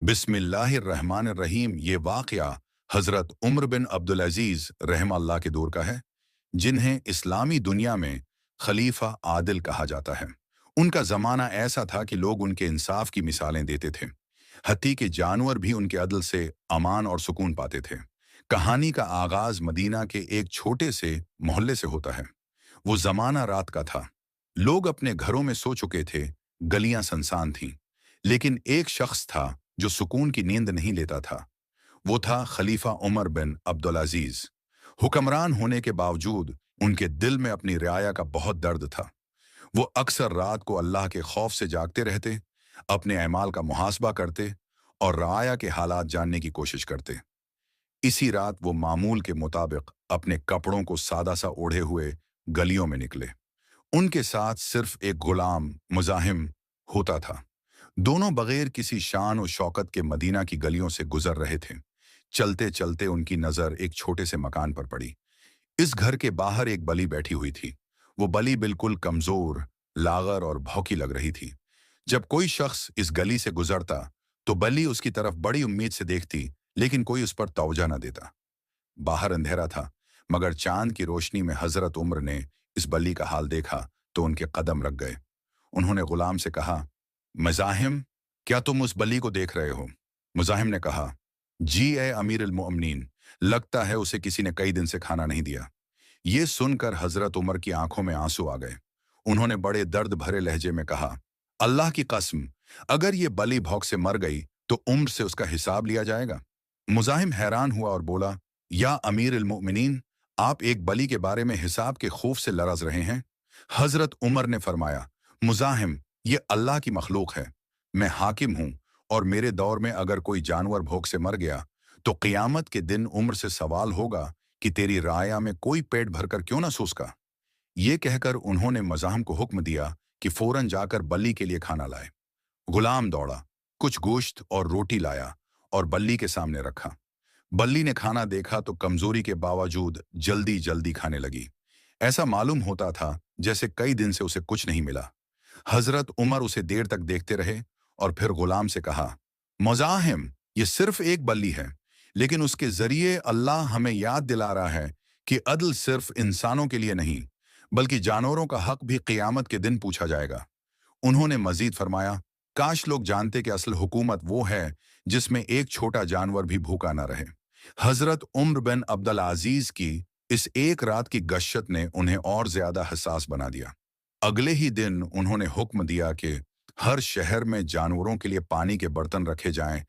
बिस्मिल्लाहिर्रहमानिर्रहीम। ये वाक़या हज़रत उमर बिन अब्दुल अज़ीज़ रहम अल्लाह के दौर का है, जिन्हें इस्लामी दुनिया में खलीफा आदिल कहा जाता है। उनका ज़माना ऐसा था कि लोग उनके इंसाफ की मिसालें देते थे। हत्ती के जानवर भी उनके अदल से अमान और सुकून पाते थे। कहानी का आगाज़ मदीना के एक छोटे से मोहल्ले से होता है। वो ज़माना रात का था। लोग अपने घरों में सो चुके थे, गलियां सुनसान थीं। लेकिन एक शख्स था जो सुकून की नींद नहीं लेता था। वो था खलीफा उमर बिन अब्दुल अजीज। हुक्मरान होने के बावजूद उनके दिल में अपनी रियाया का बहुत दर्द था। वो अक्सर रात को अल्लाह के खौफ से जागते रहते, अपने अमाल का मुहासबा करते और रआया के हालात जानने की कोशिश करते। इसी रात वो मामूल के मुताबिक अपने कपड़ों को सादा सा ओढ़े हुए गलियों में निकले। उनके साथ सिर्फ एक गुलाम मुजाहिम होता था। दोनों बगैर किसी शान और शौकत के मदीना की गलियों से गुजर रहे थे। चलते चलते उनकी नजर एक छोटे से मकान पर पड़ी। इस घर के बाहर एक बली बैठी हुई थी। वो बली बिल्कुल कमजोर, लागर और भौंकी लग रही थी। जब कोई शख्स इस गली से गुजरता तो बली उसकी तरफ बड़ी उम्मीद से देखती, लेकिन कोई उस पर तवज्जो न देता। बाहर अंधेरा था, मगर चांद की रोशनी में हजरत उम्र ने इस बली का हाल देखा तो उनके कदम रख गए। उन्होंने गुलाम से कहा, मज़ाहिम, क्या तुम उस बली को देख रहे हो? मुज़ाहिम ने कहा, जी ए अमीर अल मोमिनीन, लगता है उसे किसी ने कई दिन से खाना नहीं दिया। ये सुनकर हजरत उमर की आंखों में आंसू आ गए। उन्होंने बड़े दर्द भरे लहजे में कहा, अल्लाह की कसम, अगर ये बली भौंक से मर गई तो उम्र से उसका हिसाब लिया जाएगा। मुज़ाहिम हैरान हुआ और बोला, या अमीर अल मोमिनीन, आप एक बली के बारे में हिसाब के खौफ से लरज रहे हैं। हजरत उमर ने फरमाया, मुज़ाहिम, ये अल्लाह की मखलूक है। मैं हाकिम हूं और मेरे दौर में अगर कोई जानवर भूख से मर गया तो क़ियामत के दिन उम्र से सवाल होगा कि तेरी राया में कोई पेट भरकर क्यों ना सूसका। ये कहकर उन्होंने मज़ाहिम को हुक्म दिया कि फौरन जाकर बल्ली के लिए खाना लाए। गुलाम दौड़ा, कुछ गोश्त और रोटी लाया और बल्ली के सामने रखा। बल्ली ने खाना देखा तो कमजोरी के बावजूद जल्दी जल्दी खाने लगी। ऐसा मालूम होता था जैसे कई दिन से उसे कुछ नहीं मिला। हजरत उमर उसे देर तक देखते रहे और फिर गुलाम से कहा, मुज़ाहिम, ये सिर्फ एक बल्ली है, लेकिन उसके जरिए अल्लाह हमें याद दिला रहा है कि अदल सिर्फ इंसानों के लिए नहीं, बल्कि जानवरों का हक भी क़ियामत के दिन पूछा जाएगा। उन्होंने मजीद फरमाया, काश लोग जानते कि असल हुकूमत वो है जिसमें एक छोटा जानवर भी भूखा न रहे। हजरत उम्र बिन अब्दुल अजीज की इस एक रात की गश्शत ने उन्हें और ज्यादा हसास बना दिया। अगले ही दिन उन्होंने हुक्म दिया कि हर शहर में जानवरों के लिए पानी के बर्तन रखे जाएं